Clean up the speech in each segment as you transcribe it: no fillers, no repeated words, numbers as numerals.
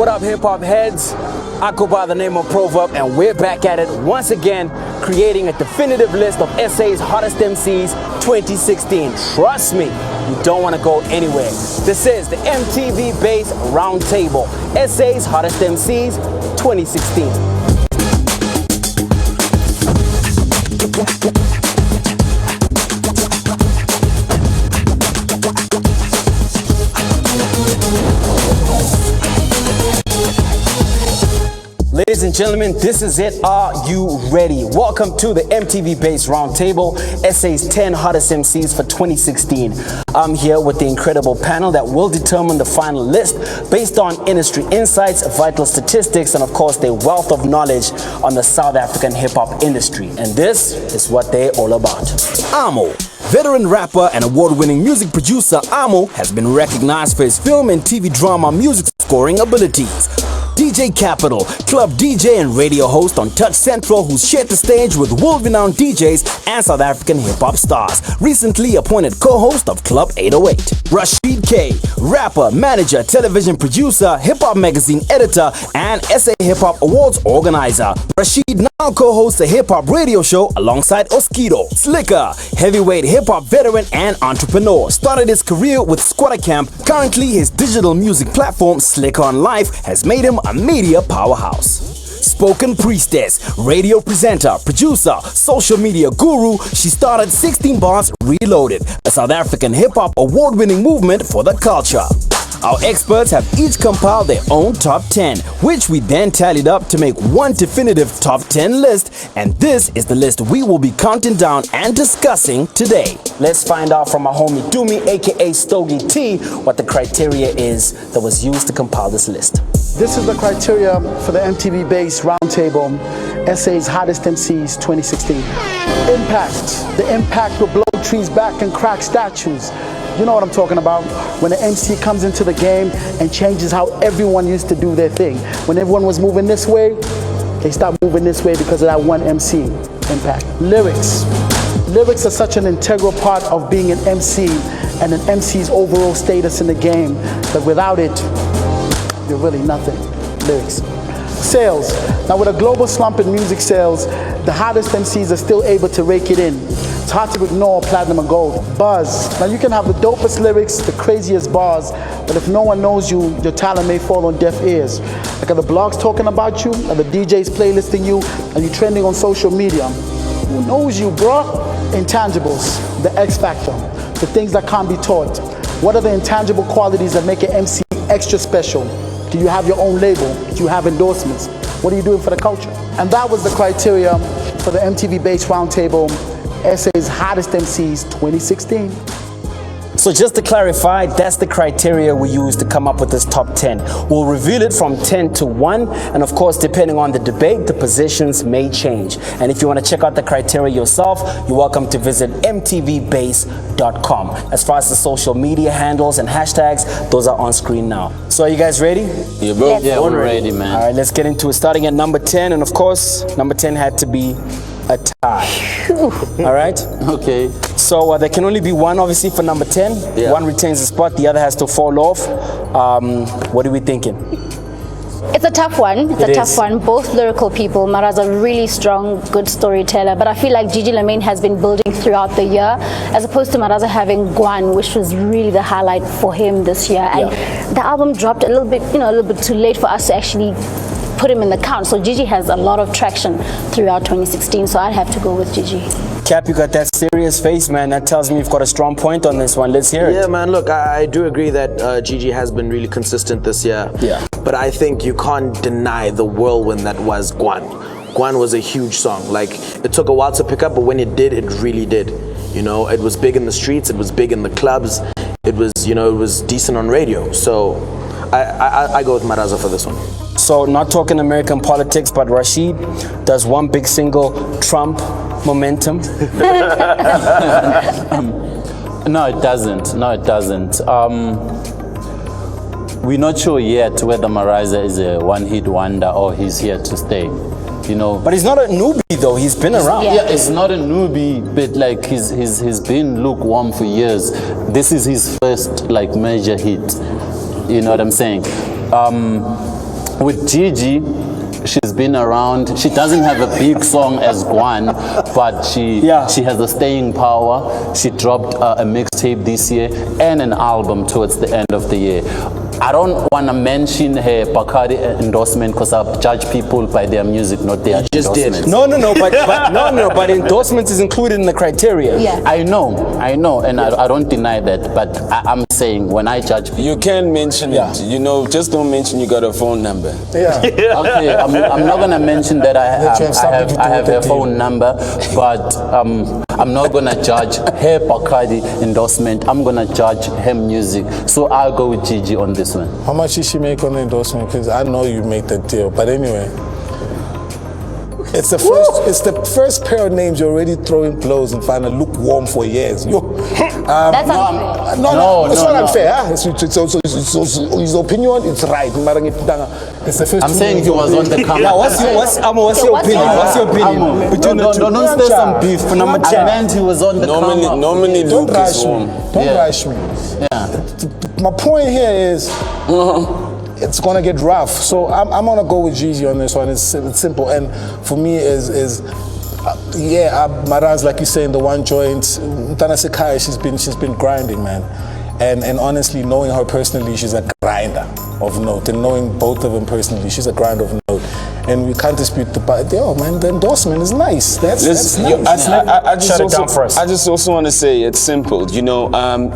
What up, hip-hop heads? I go by the name of Proverb, and we're back at it once again, creating a definitive list of SA's hottest MCs 2016. Trust me, you don't want to go anywhere. This is the MTV Base Roundtable, SA's hottest MCs 2016. Ladies and gentlemen, this is it. Are you ready? Welcome to the MTV Base Roundtable, SA's 10 hottest MCs for 2016. I'm here with the incredible panel that will determine the final list based on industry insights, vital statistics, and of course their wealth of knowledge on the South African hip-hop industry. And this is what they're all about. Amo. Veteran rapper and award-winning music producer Amo has been recognized for his film and TV drama music scoring abilities. DJ Capital, club DJ and radio host on Touch Central, who's shared the stage with world-renowned DJs and South African hip-hop stars. Recently appointed co-host of Club 808. Rashid K, rapper, manager, television producer, hip-hop magazine editor, and SA Hip-Hop Awards organizer. Rashid now co-hosts a hip-hop radio show alongside Oskido. Slicker, heavyweight hip-hop veteran and entrepreneur. Started his career with Squatter Camp. Currently, his digital music platform, Slick on Life, has made him a media powerhouse. Spoken priestess, radio presenter, producer, social media guru, she started 16 Bars Reloaded, a South African hip-hop award-winning movement for the culture. Our experts have each compiled their own top 10, which we then tallied up to make one definitive top 10 list, and this is the list we will be counting down and discussing today. Let's find out from our homie Doomy, aka Stogie T, what the criteria is that was used to compile this list. This is the criteria for the MTV Base Roundtable, SA's hottest MCs 2016. Impact. The impact will blow trees back and crack statues. You know what I'm talking about. When an MC comes into the game and changes how everyone used to do their thing. When everyone was moving this way, they start moving this way because of that one MC impact. Lyrics. Lyrics are such an integral part of being an MC and an MC's overall status in the game that without it, you're really nothing. Lyrics. Sales. Now with a global slump in music sales, the hottest MCs are still able to rake it in. It's hard to ignore platinum and gold. Buzz. Now you can have the dopest lyrics, the craziest bars, but if no one knows you, your talent may fall on deaf ears. Like are the blogs talking about you, are the DJs playlisting you, are you trending on social media? Who knows you, bro? Intangibles, the X factor, the things that can't be taught. What are the intangible qualities that make an MC extra special? Do you have your own label? Do you have endorsements? What are you doing for the culture? And that was the criteria for the MTV Base Roundtable, SA's hottest MCs 2016. So just to clarify, that's the criteria we use to come up with this top 10. We'll reveal it from 10 to 1, and of course, depending on the debate, the positions may change. And if you want to check out the criteria yourself, you're welcome to visit mtvbase.com. As far as the social media handles and hashtags, those are on screen now. So are you guys ready? Yeah, bro. Yeah, we're ready, man. All right, let's get into it. Starting at number 10, and of course, number 10 had to be a tie. All right? Okay. So there can only be one, obviously, for number 10. Yeah. One retains the spot, the other has to fall off. What are we thinking? It's a tough one. It's a tough one. Both lyrical people. Mara's a really strong, good storyteller, but I feel like Gigi Lamayne has been building throughout the year, as opposed to Maraza having Guan, which was really the highlight for him this year. And the album dropped a little bit too late for us to actually put him in the count. So Gigi has a lot of traction throughout 2016, so I'd have to go with Gigi. Cap, you got that serious face, man. That tells me you've got a strong point on this one. Let's hear it. Yeah, man, look, I do agree that Gigi has been really consistent this year. Yeah. But I think you can't deny the whirlwind that was Guan. Guan was a huge song. Like, it took a while to pick up, but when it did, it really did. You know, it was big in the streets, it was big in the clubs, it was, you know, it was decent on radio. So I go with Maraza for this one. So not talking American politics, but Rashid, does one big single trump momentum? No, it doesn't. No, it doesn't. We're not sure yet whether Maraza is a one-hit wonder or he's here to stay. You know, but he's not a newbie though. He's been around. Yeah, it's not a newbie, but like he's been lukewarm for years. This is his first like major hit. You know what I'm saying? with Gigi, she's been around. She doesn't have a big song as Gwan, but she has a staying power. She dropped a mixtape this year and an album towards the end of the year. I don't want to mention her Bacardi endorsement because I judge people by their music, not their endorsements. But endorsements is included in the criteria. Yeah. I know, and I don't deny that, but I'm saying when I judge people. You can mention it, you know, just don't mention you got a phone number. Yeah. Okay, I'm not gonna mention that I have her phone number, but I'm not gonna judge her Bacardi endorsement. I'm gonna judge her music. So I'll go with Gigi on this one. How much did she make on the endorsement? Because I know you make that deal. But anyway, it's the first pair of names you're already throwing blows and find a lukewarm for years. That's unfair. No, it's not unfair. Huh? It's also his opinion. It's right. It's the first. I'm saying he was on the camera. What's your opinion? What's your opinion? Between the two. Don't stay some beef for number 10. I meant he was on the camera. Normally don't Luke rush is me. warm. Don't rush me. Yeah. My point here is it's gonna get rough. So I'm gonna go with Gigi on this one. It's simple, and for me Maraz, like you say, in the one joint, Tana Sekai, she's been grinding, man. And honestly, knowing her personally, she's a grinder of note. And knowing both of them personally, she's a grinder of note. And we can't dispute the endorsement is nice. That's nice. I just also want to say it's simple. You know,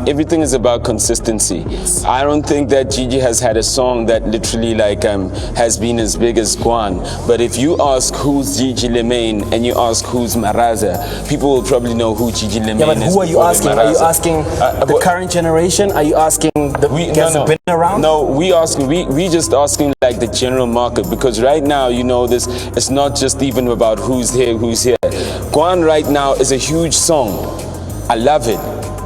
everything is about consistency. Yes. I don't think that Gigi has had a song that literally has been as big as Gwan. But if you ask who's Gigi Lemaine and you ask who's Maraza, people will probably know who Gigi Lemaine is. Yeah, but who are you asking? Are you asking the current generation? Are you asking the guys who've been around? No, we just asking like the general market, because right now, you know, it's not just even about who's here. Gwan right now is a huge song. I love it.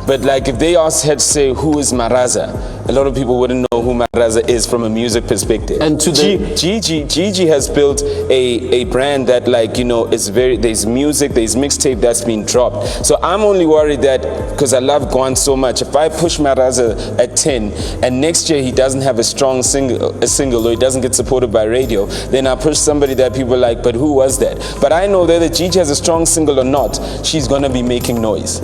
But like if they had to say who is Maraza, a lot of people wouldn't know who Maraza is from a music perspective. And Gigi has built a brand that, like, you know, there's music, there's mixtape that's been dropped. So I'm only worried that, because I love Gwan so much, if I push Maraza at 10 and next year he doesn't have a strong single, or he doesn't get supported by radio, then I push somebody that people like, but who was that? But I know that Gigi has a strong single or not, she's gonna be making noise.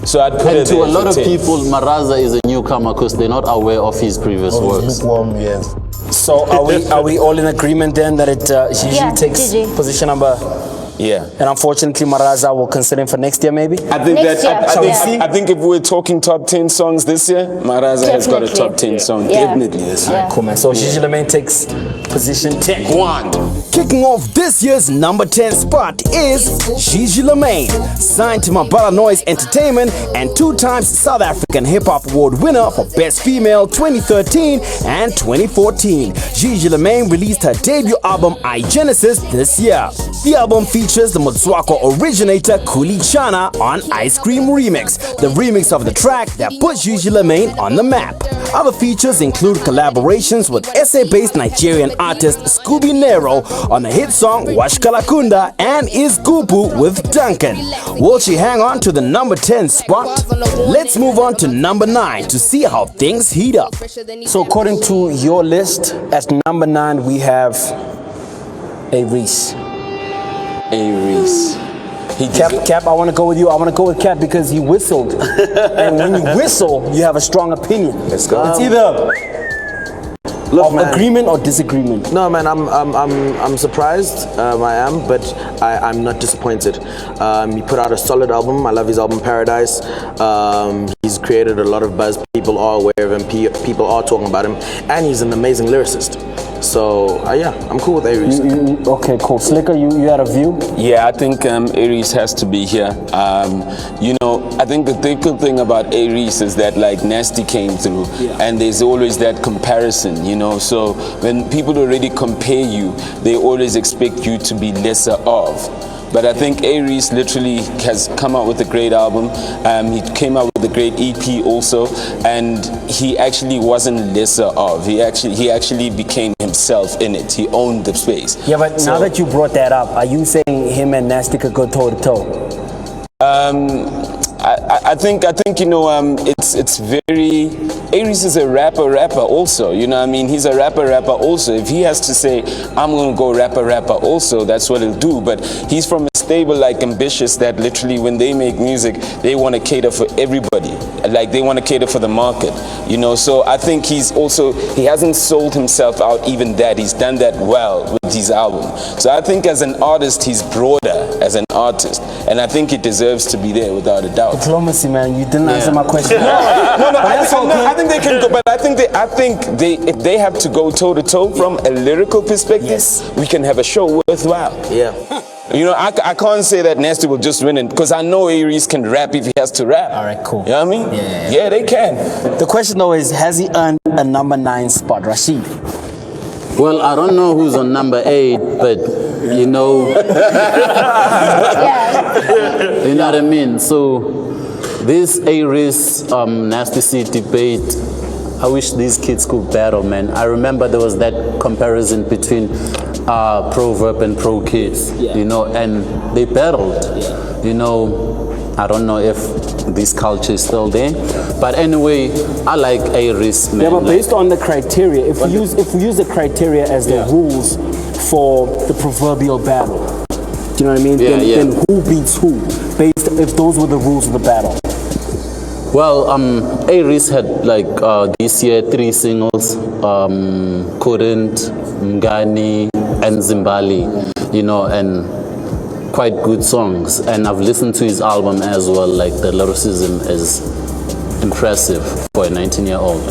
So I'd put it to a lot of people, Maraza is a newcomer because they're not aware of his previous works. Lukewarm, yes. So are we all in agreement then that it usually takes Gigi. position number? Yeah. And unfortunately, Maraza will consider him for next year, maybe? I think Next year. I think if we're talking top 10 songs this year, Maraza has got a top 10 song. Yeah. Definitely this year. Yeah. Cool, man. So Gigi Lemaine takes position 10. Gwan. Kicking off this year's number 10 spot is Gigi Lemaine, signed to Mabala Noise Entertainment and 2 times South African Hip Hop Award winner for Best Female 2013 and 2014. Gigi Lemaine released her debut album iGenesis this year. The album features the Motswako originator Kuli Chana on Ice Cream Remix, the remix of the track that put Gigi Lemaine on the map. Other features include collaborations with SA-based Nigerian artist Scooby Nero on the hit song Washkalakunda and Is Gupu with Duncan. Will she hang on to the number 10 spot? Let's move on to number 9 to see how things heat up. So according to your list, at number 9 we have A Reese. Cap, I want to go with you. I want to go with Cap because he whistled. And when you whistle, you have a strong opinion. Let's go. It's either agreement or disagreement. No, man, I'm surprised. I am, but I'm not disappointed. He put out a solid album. I love his album Paradise. He's created a lot of buzz. People are aware of him. People are talking about him, and he's an amazing lyricist. So yeah, I'm cool with Aries. Okay, cool. Slicker, you had a view? Yeah, I think Aries has to be here. You know, I think the good thing about Aries is that like Nasty came through, and there's always that comparison, you know. So when people already compare you, they always expect you to be lesser of. But I think Aries literally has come out with a great album. He came out with a great EP also, and he actually wasn't lesser of. He actually became himself in it. He owned the space. Yeah, but now that you brought that up, are you saying him and Nasty could go toe to toe? I think you know, it's very. Aries is a rapper also. You know what I mean? He's a rapper also. If he has to say, I'm gonna go rapper also, that's what he'll do. But he's from a stable like Ambitious that literally when they make music, they want to cater for everybody. Like they want to cater for the market. You know, so I think he hasn't sold himself out even that. He's done that well with his album. So I think as an artist, he's broader as an artist. And I think he deserves to be there without a doubt. Diplomacy, man. You didn't answer my question. No, I think they can go, but I think if they have to go toe to toe from a lyrical perspective, we can have a show worthwhile. Yeah. You know, I can't say that Nasty will just win it because I know Aries can rap if he has to rap. All right, cool. You know what I mean? Yeah, they can. The question though is, has he earned a number 9 spot, Rashid? Well, I don't know who's on number 8, but you know, you know what I mean. So this Aries Nasty C debate, I wish these kids could battle, man. I remember there was that comparison between Proverb and Pro Kids, you know, and they battled. You know, I don't know if this culture is still there, but anyway, I like Aries, man. Yeah, but based on the criteria, if we use the criteria as the rules for the proverbial battle, do you know what I mean? Then who beats who? Based if those were the rules of the battle. Well, Aries had like this year 3 singles, Couldn't, Mngani, and Zimbali, you know, and quite good songs. And I've listened to his album as well, like the lyricism is impressive for a 19-year-old,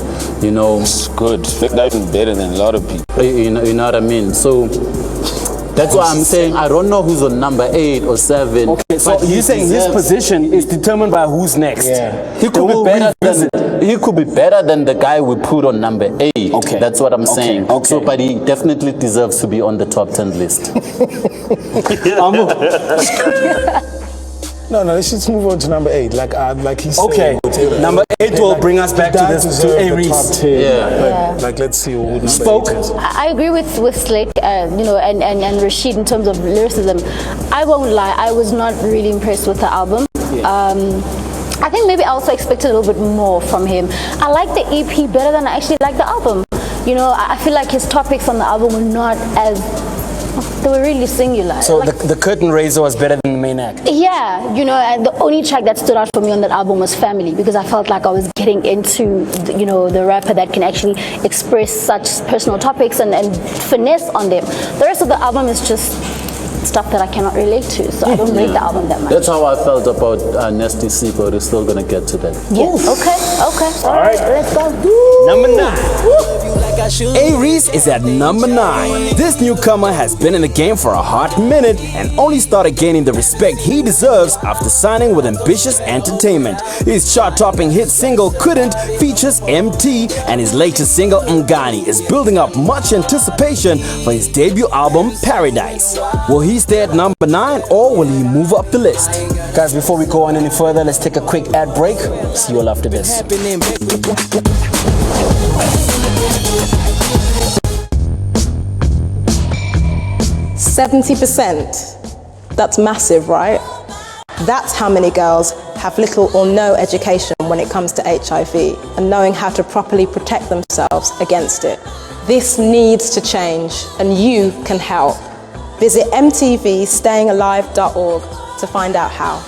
you know. It's good, that's even better than a lot of people. You know what I mean? So that's why I'm saying I don't know who's on number 8 or 7. Okay, so you're saying his position is determined by who's next? He could be better than the guy we put on number 8. Okay. That's what I'm saying. Okay. So, but he definitely deserves to be on the top 10 list. No, let's just move on to number 8. Like he said. Okay. Number 8 will bring us back to Aries. Like let's see who number Spoke. 8 is. I agree with Slick, you know, and Rashid in terms of lyricism. I won't lie, I was not really impressed with the album. I think maybe I also expected a little bit more from him. I like the EP better than I actually like the album. You know, I feel like his topics on the album were not as, they were really singular. So like, the curtain raiser was better than the main act? Yeah, you know, and the only track that stood out for me on that album was Family, because I felt like I was getting into, you know, the rapper that can actually express such personal topics and finesse on them. The rest of the album is just stuff that I cannot relate to, so I don't rate the album that much. That's how I felt about Nasty C, but we're still gonna get to that. Yes. Okay. All right, let's go. Number 9. Aries is at number 9. This newcomer has been in the game for a hot minute and only started gaining the respect he deserves after signing with Ambitious Entertainment. His chart-topping hit single Couldn't features MT, and his latest single Mngani is building up much anticipation for his debut album Paradise. Will he stay at number 9 or will he move up the list? Guys, before we go on any further, let's take a quick ad break. See you all after this. 70%. That's massive, right? That's how many girls have little or no education when it comes to HIV and knowing how to properly protect themselves against it. This needs to change, and you can help. Visit mtvstayingalive.org to find out how.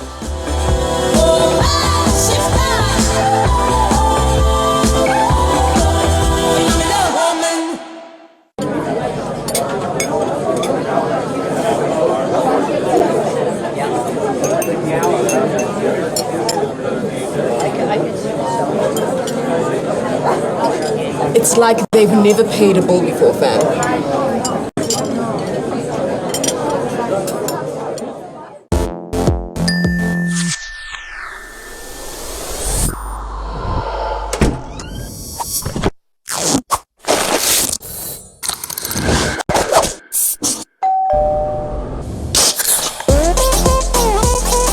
It's like they've never paid a bill before, fam.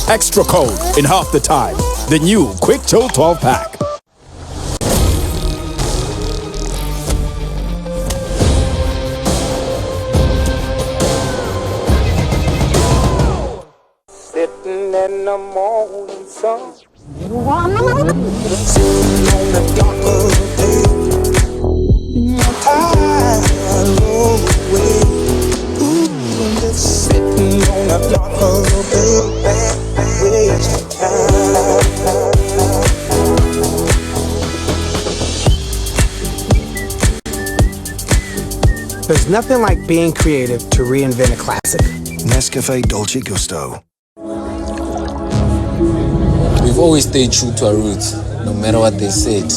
Extra cold in half the time. The new Quick Chill 12 pack. Sitting in the morning sun. There's nothing like being creative to reinvent a classic. Nescafe Dolce Gusto. We've always stayed true to our roots, no matter what they said.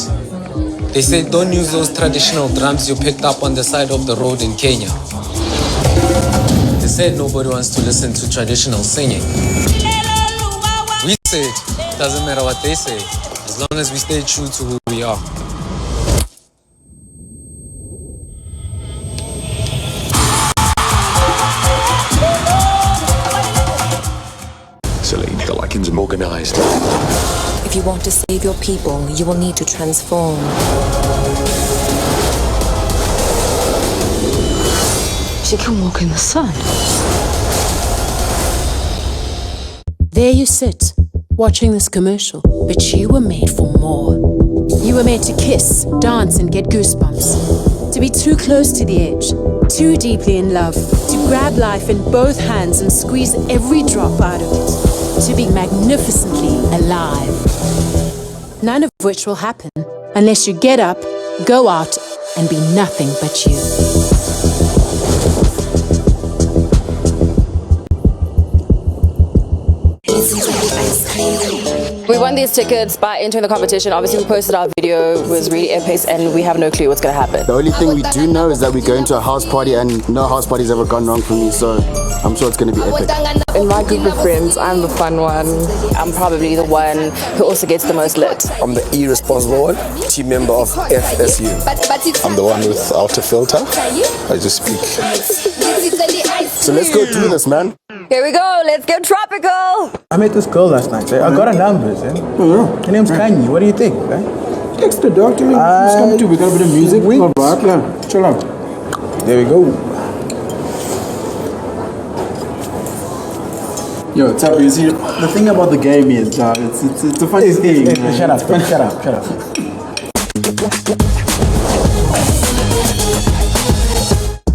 They said don't use those traditional drums you picked up on the side of the road in Kenya. They said nobody wants to listen to traditional singing. We said it doesn't matter what they say, as long as we stay true to who we are. The likings are organized. If you want to save your people, you will need to transform. She can walk in the sun. There you sit, watching this commercial, but you were made for more. You were made to kiss, dance, and get goosebumps. To be too close to the edge, too deeply in love, to grab life in both hands and squeeze every drop out of it. To be magnificently alive. None of which will happen unless you get up, go out, and be nothing but you. We won these tickets by entering the competition. Obviously, we posted our video, it was really epic, and we have no clue what's going to happen. The only thing we do know is that we're going to a house party, and no house party's ever gone wrong for me, so I'm sure it's going to be epic. In my group of friends, I'm the fun one. I'm probably the one who also gets the most lit. I'm the irresponsible one, team member of FSU. I'm the one without a filter. I just speak. So let's go do this, man. Here we go, let's get tropical. I met this girl last night. I got her numbers. Her name's Kanye. What do you think? Text the dog to me. Just come to. We got a bit of music. Yeah, chill out. There we go. Yo, what's up? You see, the thing about the game is, it's a funny thing. Shut up.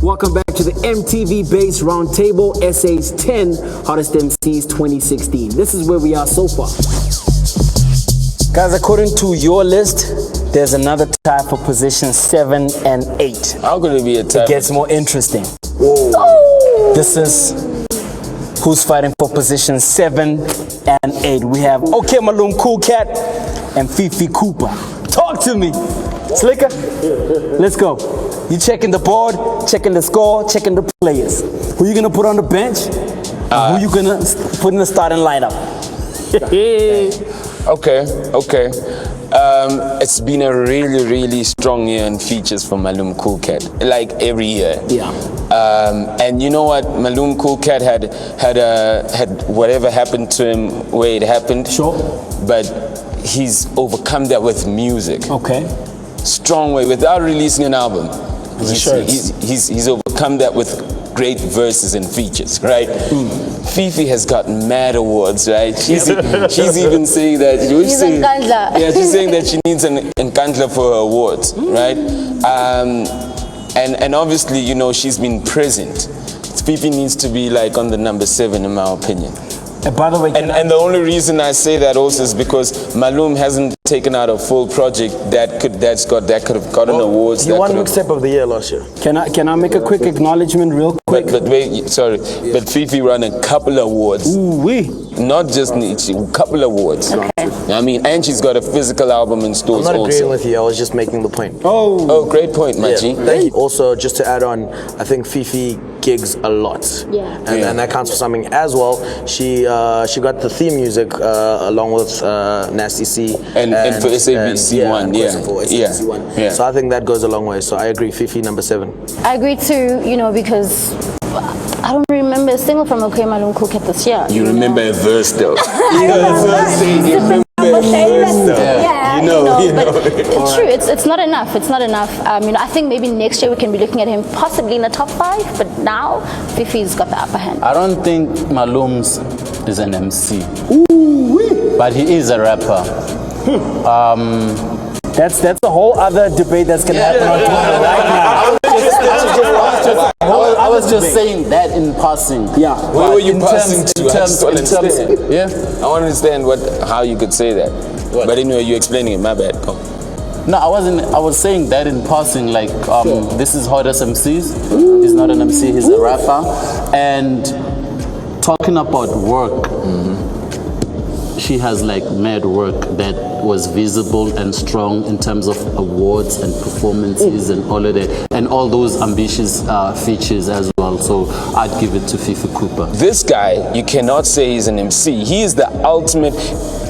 Welcome back to the MTV Base Roundtable, SA's 10 Hottest MCs 2016. This is where we are so far. Guys, according to your list, there's another tie for position 7 and 8. How could it be a tie? It gets more interesting. Whoa. This is who's fighting for position 7 and 8. We have OK Malum Cool Cat and Fifi Cooper. Talk to me. Slicker, let's go. You checking the board, checking the score, checking the players. Who you gonna put on the bench? Who you gonna put in the starting lineup? Okay. It's been a really strong year in features for Malum Cool Cat, like every year. Yeah. And you know what? Malum Cool Cat had whatever happened to him where it happened. Sure. But he's overcome that with music. Okay. Strong way, without releasing an album. He's overcome that with great verses and features, right? Fifi has got mad awards, right? She's even saying that. She's Nkandla. Yeah, she's saying that she needs an Nkandla for her awards, right? And obviously, you know, she's been present. Fifi needs to be like on the number 7, in my opinion. By the way, and the only reason I say that also is because Malum hasn't taken out a full project that could have gotten awards. He won mixtape of the year last year. Can I make a quick acknowledgement real quick? But wait, sorry. Yeah. But Fifi won a couple awards. Ooh-wee. Not just a couple awards. Okay. I mean, and she's got a physical album in stores also. I'm not agreeing with you, I was just making the point. Oh, great point, my G. Thank you. Also, just to add on, I think Fifi gigs a lot. Yeah. And that counts for something as well. She got the theme music along with Nasty C. And for SABC One, yeah. So I think that goes a long way. So I agree, Fifi number 7. I agree too, because I don't remember a single from OK Malum Cool Cat this year. You remember a verse though. Yeah, you know. But it's true. It's not enough. It's not enough. I think maybe next year we can be looking at him possibly in the top 5. But now Fifi's got the upper hand. I don't think Malum's is an MC. Ooh-wee. but he is a rapper. That's a whole other debate that's gonna happen on Twitter right now. I was just saying that in passing. Yeah. Where were you passing to? I want to understand how you could say that. What? But anyway, you're explaining it. My bad. Come. No, I wasn't. I was saying that in passing. Like, this is Hottest MCs. He's not an MC. He's a rapper. And talking about work, she has like mad work that was visible and strong in terms of awards and performances and all of that, and all those ambitious features as well. So I'd give it to Fifi Cooper. This guy, you cannot say he's an MC. He is the ultimate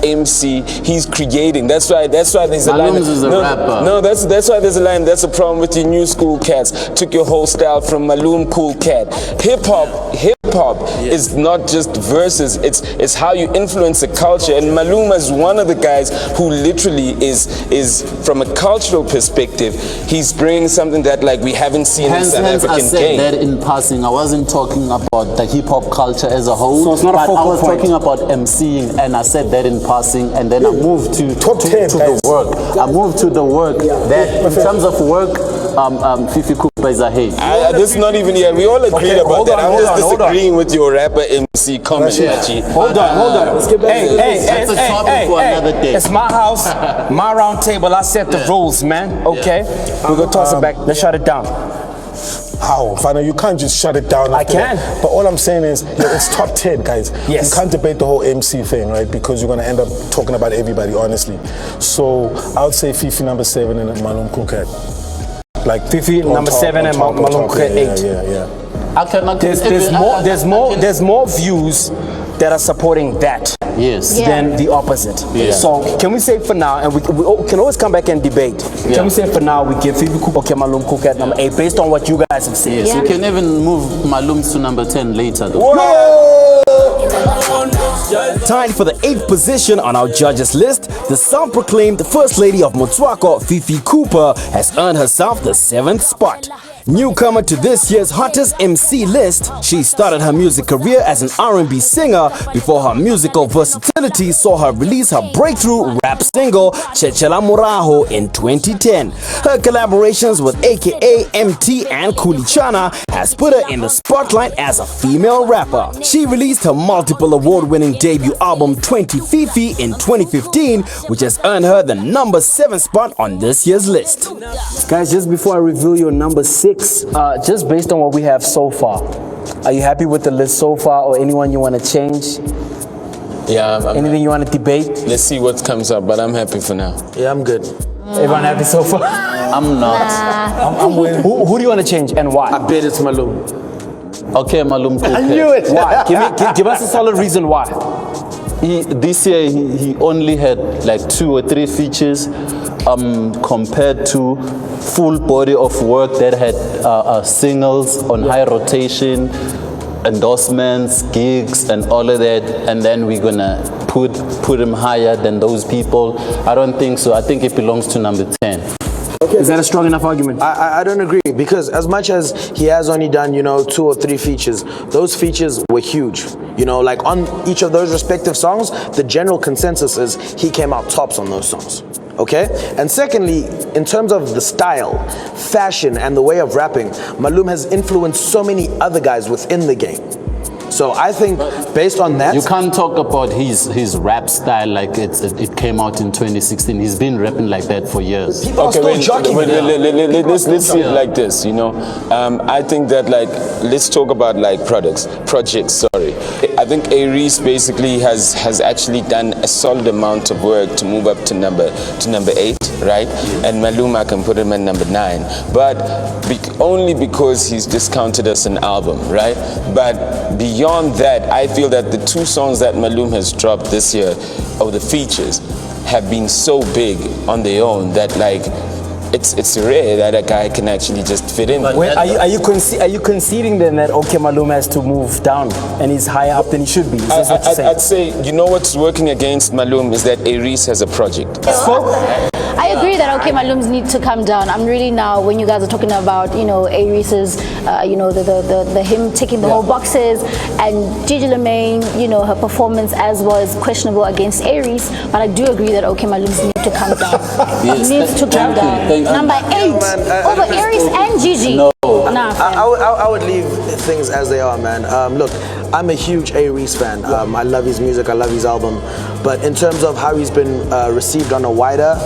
MC. He's creating. That's why there's a line. Is a rapper. No, that's why there's a line. That's a problem with your new school cats. Took your whole style from Malum Cool Cat. Hip hop is not just verses. It's how you influence the culture. And Malum is one of the guys who literally is from a cultural perspective. He's bringing something that like we haven't seen in South African I said game. that in passing. I wasn't talking about the hip hop culture as a whole. So it's not a but focal I was point. talking about MCing, and I said that in passing, and then I moved to the work. I moved to the work. That in terms of work, Fifi Cooper is a hate. This is not even here. We all agreed about that. I'm just disagreeing with your rapper MC comment, Hachi. Hold on. Let's get back to this. That's a topic for another day. It's my house, my round table. I set the rules, man. Okay? We're gonna toss it back. Let's shut it down. How? Fana, you can't just shut it down. I can. But all I'm saying is, it's top 10, guys. Yes. You can't debate the whole MC thing, right? Because you're going to end up talking about everybody, honestly. So I would say Fifi number 7 and Malum Kukat. Like Fifi number 7 and Malum Kukat 8. Yeah. I cannot. There's more views that are supporting that than the opposite. Yeah. So can we say for now, and we can always come back and debate. Can we say for now we give Fifi Cooper Malum Cook at number 8 based on what you guys have said? Yes, we can even move Malum to number 10 later though. Tied for the 8th position on our judges list, the self-proclaimed First Lady of Motswako, Fifi Cooper, has earned herself the 7th spot. Newcomer to this year's hottest MC list, she started her music career as an R&B singer before her musical versatility saw her release her breakthrough rap single Chechela Muraho in 2010. Her collaborations with AKA MT and Kulichana has put her in the spotlight as a female rapper. She released her multiple award-winning debut album 20 Fifi in 2015, which has earned her the number 7 spot on this year's list. Guys, just before I reveal your number 6, just based on what we have so far, are you happy with the list so far, or anyone you want to change? Yeah. Anything you want to debate? Let's see what comes up, but I'm happy for now. Yeah, I'm good. Everyone happy so far? I'm not. I'm winning. Who do you want to change and why? I bet it's Malum. Okay, Malum Cook. I knew it. Why? Give us a solid reason why. This year he only had like 2 or 3 features compared to full body of work that had singles on high rotation, endorsements, gigs and all of that, and then we're gonna put him higher than those people. I don't think so. I think it belongs to number 10. Okay. Is that a strong enough argument? I don't agree, because as much as he has only done, 2 or 3 features, those features were huge. Like on each of those respective songs, the general consensus is he came out tops on those songs. Okay? And secondly, in terms of the style, fashion, and the way of rapping, Malum has influenced so many other guys within the game. So I think based on that, you can't talk about his rap style like it came out in 2016. He's been rapping like that for years. Okay, let's see it like this. I think that let's talk about projects. I think Aries basically has actually done a solid amount of work to move up to number 8, right? And Malum, I can put him at number 9, but only because he's discounted as an album, right? But beyond that, I feel that the 2 songs that Malum has dropped this year, or the features, have been so big on their own that it's rare that a guy can actually just fit in. Wait, are you conceding then that OK Malum has to move down and he's higher up than he should be? Is this what you're saying? I'd say, you know what's working against Malum is that Aries has a project. I agree that OK Malum's need to come down. I'm really now, when you guys are talking about, you know, Aries' you know, the him ticking the whole boxes, and Gigi Lemaine, you know, her performance as was questionable against Aries, but I do agree that OK Malum's need to come down. Yes. He needs to come down. Number 8 over Aries and Gigi. No. Nah, I would leave things as they are, man. Look, I'm a huge Aries fan. I love his music, I love his album. But in terms of how he's been received on a wider,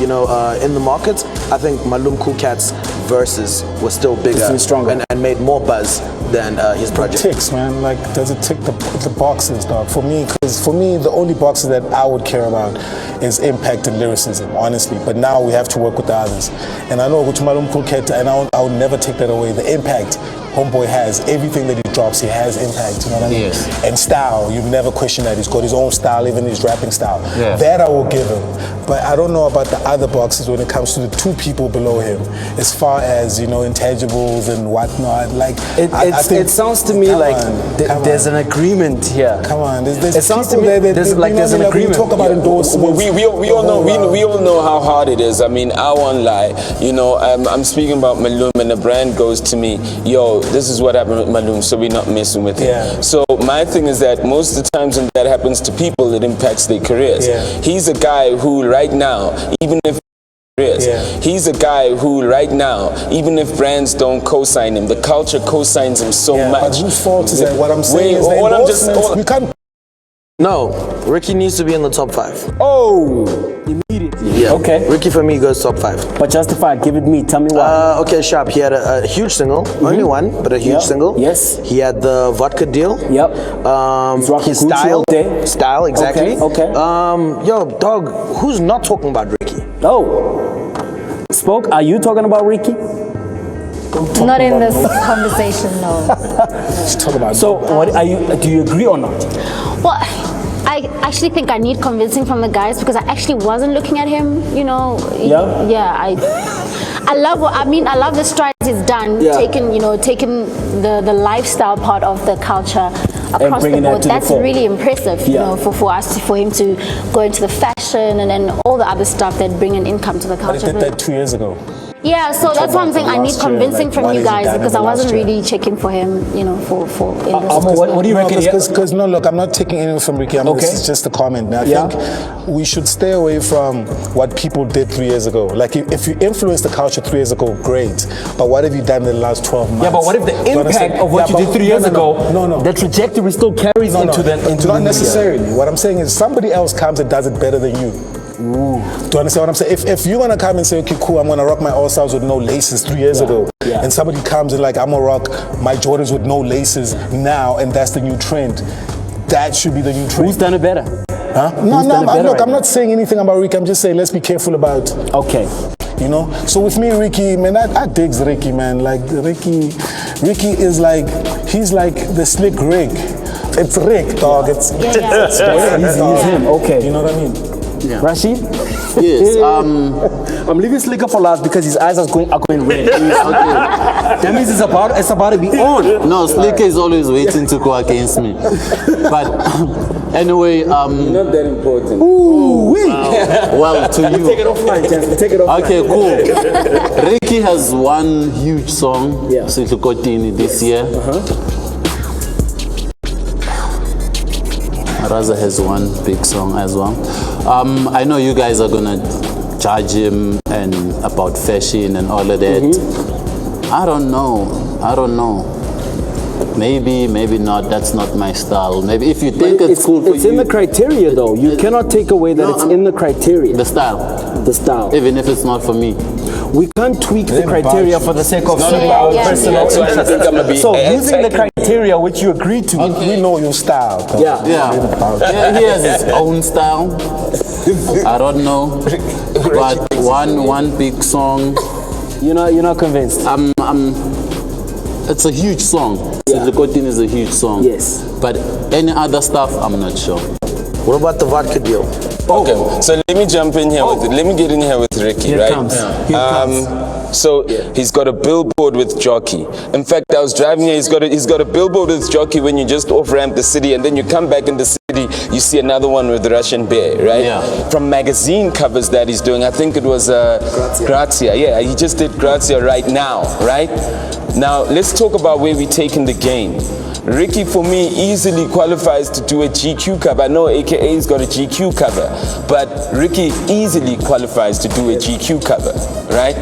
you know, in the market, I think Malum Cool Cat's verses were still bigger stronger and made more buzz than his project. It ticks, man. Like, does it tick the boxes, dog? For me, because for me, the only boxes that I would care about is impact and lyricism, honestly. But now we have to work with the others. And I know with Malum Cool Cat, and I would never take that away. The impact Homeboy has, everything that he drops, he has impact, you know what I mean? Yes. And style, you never question that. He's got his own style, even his rapping style. Yeah. That I will give him. But I don't know about the other boxes when it comes to the two people below him, as far as, you know, intangibles and whatnot. Like, I think, it sounds to me like there's an agreement here. Come on, there's it sounds to people me there there's an agreement. We talk about endorsements. We all know how hard it is. I mean, I won't lie. You know, I'm speaking about Malum, and the brand goes to me, yo, this is what happened with Malum, so we're not messing with him. Yeah. So my thing is that most of the times when that happens to people, it impacts their careers. Yeah. He's a guy who right now, even if he's a guy who right now, even if brands don't co-sign him, the culture co-signs him so much. But whose fault is that? What I'm saying is we can't. No, Ricky needs to be in the top 5. Oh, immediately. Yeah. Okay. Ricky for me goes top 5. But justify, give it me. Tell me why. Okay, Sharp. He had a huge single, only one, but a huge single. Yes. He had the vodka deal. Yep. His style. Style, exactly. Okay. Yo, dog. Who's not talking about Ricky? Oh. Spoke. Are you talking about Ricky? Not in this conversation, no. Let's talk about. So, what are you? Do you agree or not? Well, I actually think I need convincing from the guys because I actually wasn't looking at him, you know. Yeah. Yeah, I love the strides he's done, taking the lifestyle part of the culture across the board. That's really impressive, you know, for him to go into the fashion and then all the other stuff that bring an income to the culture. But he did that 2 years ago. Yeah, so that's why I'm saying I need convincing from you guys because I wasn't really checking for him, you know, for what do you reckon? Because no, look, I'm not taking anything from Ricky. This is just a comment. Now, I think we should stay away from what people did 3 years ago. Like, if you influenced the culture 3 years ago, great. But what have you done in the last 12 months? Yeah, but what if the impact of what you did 3 years ago, the trajectory still carries into not necessarily. What I'm saying is somebody else comes and does it better than you. Ooh. Do you understand what I'm saying? If you're gonna come and say, okay, cool, I'm gonna rock my All Stars with no laces 3 years ago, and somebody comes and like, I'm gonna rock my Jordans with no laces now, and that's the new trend. That should be the new trend. Who's done it better? Huh? Look, I'm not saying anything about Ricky. I'm just saying let's be careful about. Okay. You know. So with me, Ricky, man, I digs Ricky, man. Like Ricky is like he's like the slick Rick. It's Rick, dog. It's he's him. Okay. You know what I mean? Yeah. Rashid? Yes. I'm leaving Slicker for last because his eyes are going red. That means it's about to be on. No, Slicker is always waiting to go against me. But anyway, not that important. Ooh, well, to you. Take it offline, Chance. Take it offline. Okay, cool. Ricky has one huge song, Situkotini, this year. Raza has one big song as well. I know you guys are gonna judge him and about fashion and all of that. I don't know. Maybe not. That's not my style. Maybe if you think it's cool for you. It's in the criteria though. You cannot take away that it's in the criteria. The style. The style. Even if it's not for me. We can't tweak the criteria for the sake of our personal interest. So using the criteria which you agreed to, we know your style. Yeah, he has his own style. I don't know, but one big song. You're not convinced. It's a huge song. Situkotini is a huge song. Yes. But any other stuff, I'm not sure. What about the vodka deal? Okay, so let me jump in here let me get in here with Ricky, Here right? comes. Here comes. So he's got a billboard with Jockey. In fact, I was driving here, he's got a billboard with Jockey when you just off-ramp the city, and then you come back in the city, you see another one with Russian Bear, right? Yeah. From magazine covers that he's doing, I think it was Grazia. Yeah, he just did Grazia right now, right? Now, let's talk about where we're taking the game. Ricky, for me, easily qualifies to do a GQ cover. I know AKA's got a GQ cover, but Ricky easily qualifies to do a GQ cover, right?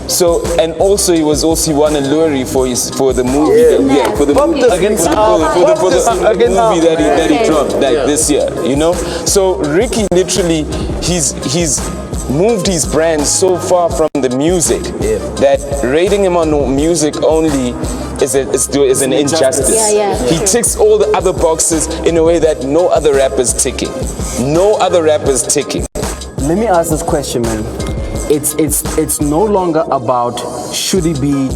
So, and also he won a Luri for the movie that he dropped this year, you know. So Ricky literally he's moved his brand so far from the music that rating him on music only is an injustice. He ticks all the other boxes in a way that no other rapper's ticking. No other rapper's ticking. Let me ask this question, man. It's no longer about should he be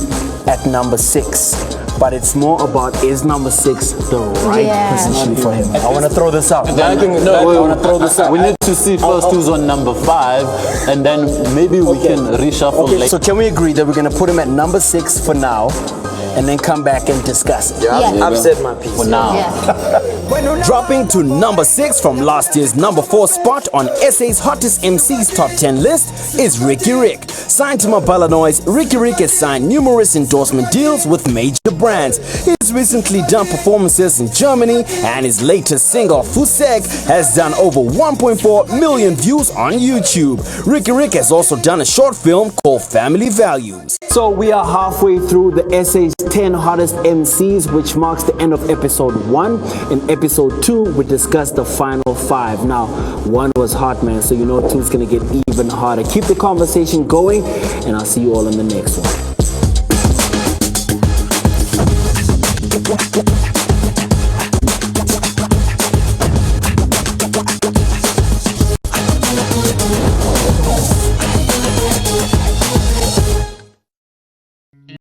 at number 6, but it's more about is number 6 the right position for him. I want to throw this out. I want to throw this out. We need to see first who's on number 5, and then maybe we can reshuffle later. So can we agree that we're going to put him at number 6 for now, and then come back and discuss it? I've said my piece. For now. Dropping to number 6 from last year's number 4 spot on SA's Hottest MCs Top 10 list is Ricky Rick. Signed to Mabala Noise, Ricky Rick has signed numerous endorsement deals with major brands. He's recently done performances in Germany, and his latest single, Fuseg, has done over 1.4 million views on YouTube. Ricky Rick has also done a short film called Family Values. So we are halfway through the SA's 10 hottest MCs, which marks the end of episode 1. In episode 2, we discussed the final 5. Now, 1 was hot, man, so you know 2 is going to get even hotter. Keep the conversation going, and I'll see you all in the next one.